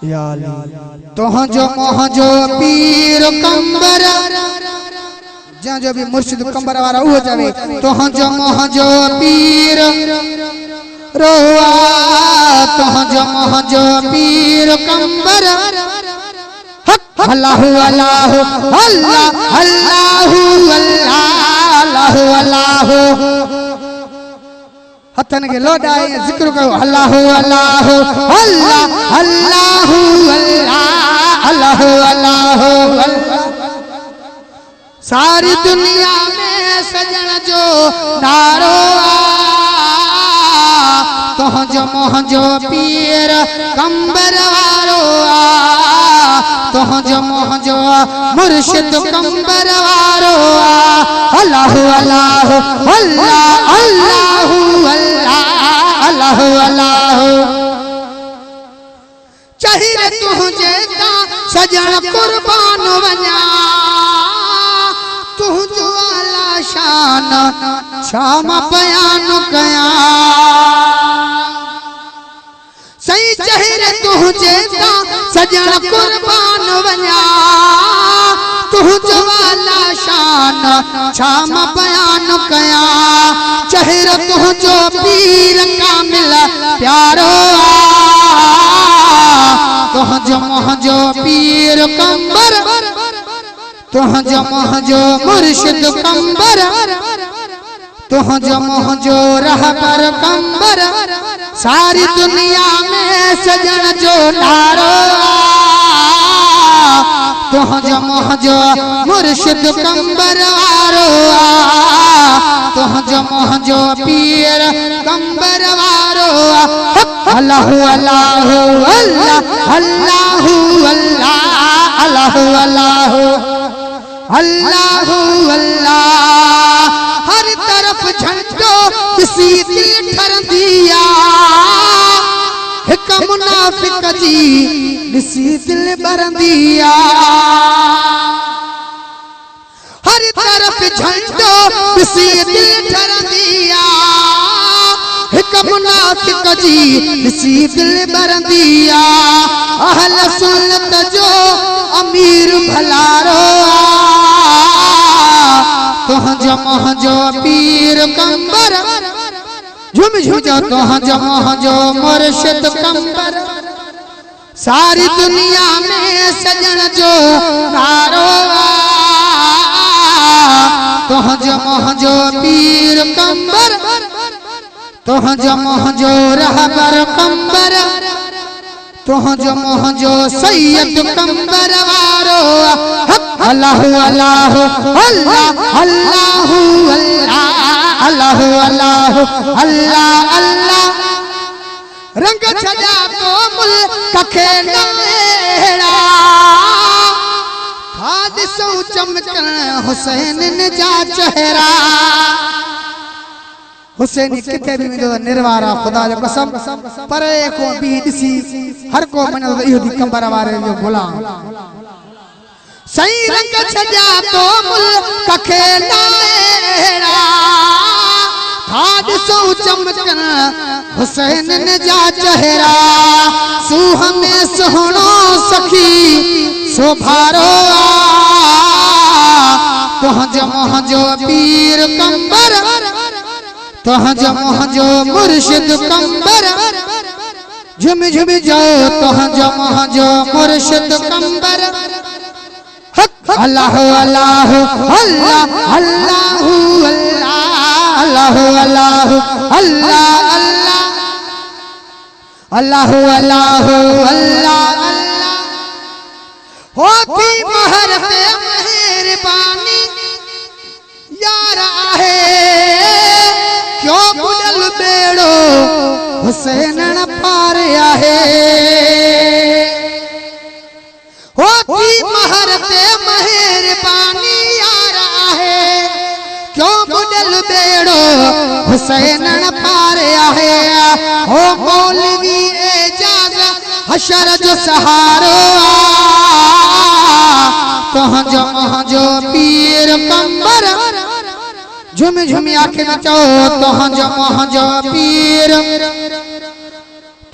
तुहजो मोहजो पीर कंबर जहाँ जो भी मुर्शिद कंबर वाला हो जावे तुहजो मोहजो पीर रोआ तुहजो मोहजो पीर कंबर अल्लाह अल्लाह अल्लाह अल्लाह अल्लाह अल्लाह हथन के लोडाए जिक्र करो अल्लाह अल्लाह अल्लाह अल्लाह अल्लाह अल्लाह सारी दुनिया में सजन जो नारो तुहजो मोहजो पीर कंबर वारो तुहजो मोहजो मुर्शिद कंबर वारो अल्लाह अल्लाह अल्लाह अल्लाह अल्लाह अल्लाह चाहिए तुझे ता सजन कुर्बान वञा तुझो अला शान शाम बयान कया सही चाहिए तुझे ता सजन कुर्बान वञा तुझो अला शान शाम बयान कया चेहरा तुझो पीर कामिल प्यारो तुहजो मोहजो पीर कंबर तुहजो मोहजो मुर्शिद कंबर तुहजो मोहजो रहबर कंबर सारी दुनिया में सजन जो नारो तुहजो मोहजो मुर्शिद कंबर वारो तुहजो मोहजो पीर कंबर वारो अल्लाह अल्लाह अल्लाह अल्लाह अल्लाह अल्लाह अल्लाह अल्लाह हर तरफ झंडो किसी दिल ठर दिया एक मुनाफिक जी किसी दिल भर दिया हर तरफ झंडो किसी दिल ठर दिया एक मुनाफिक जी किसी दिल भर दिया अहल सुन्नत जो अमीर भलारो तुहजो मोहजो पीर कंबर झुम झुम जो तुहजो मोहजो मुर्शिद कंबर सारी दुनिया में सजन जो नारो तुहजो मोहजो पीर कंबर तुहजो मोहजो रहबर कंबर तुहजो मोहजो सैयद कंबर वारो अल्लाह अल्लाह अल्लाह अल्लाह अल्लाह अल्लाह अल्लाह अल्लाह रंग छजा तो मुल्क खे नहेड़ा हादिसो चमकन हुसैन जा चेहरा हुसैन किथे भी मिलो निर्वारा खुदा जो कसम पर को भी दिसी हर को मन इहो दी कंबर वारे जो गुलाम सही रंग छजा तो मुल्क खे नहेड़ा हादिसो चमकन हुसैन जा चेहरा सूह में सुहणो सखी सोभारो तुहजो मोहजो पीर कंबर तुहजो मोहजो मुर्शिद कंबर झुम झुम जाओ तुहजो मोहजो मुर्शिद कंबर अल्लाह अल्लाह अल्लाह अल्लाह अल्लाह अल्लाह अल्लाह अल्लाह अल्लाह अल्लाह होती महर पे मेहरबानी यार आहे क्यों बुडल बेड़ो हुसैन न पार आहे होती महर पे मेहरबानी यार आहे क्यों बुडल बेड़ो हुसैन न पार आहे हो मौलवी एजाज हशर जो सहारो तुहजो मोहजो पीर कंबर झुम झुम आंखें नचो तुहजो मोहजो पीर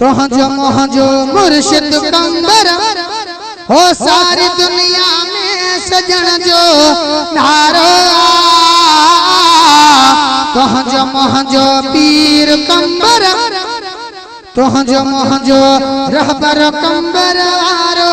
तुझो मुझो मुर्शिद कंबर हो सारी दुनिया में सजन जो नारो तुझो मुझो पीर कंबर तुझो मुझो रहबर कंबर वारो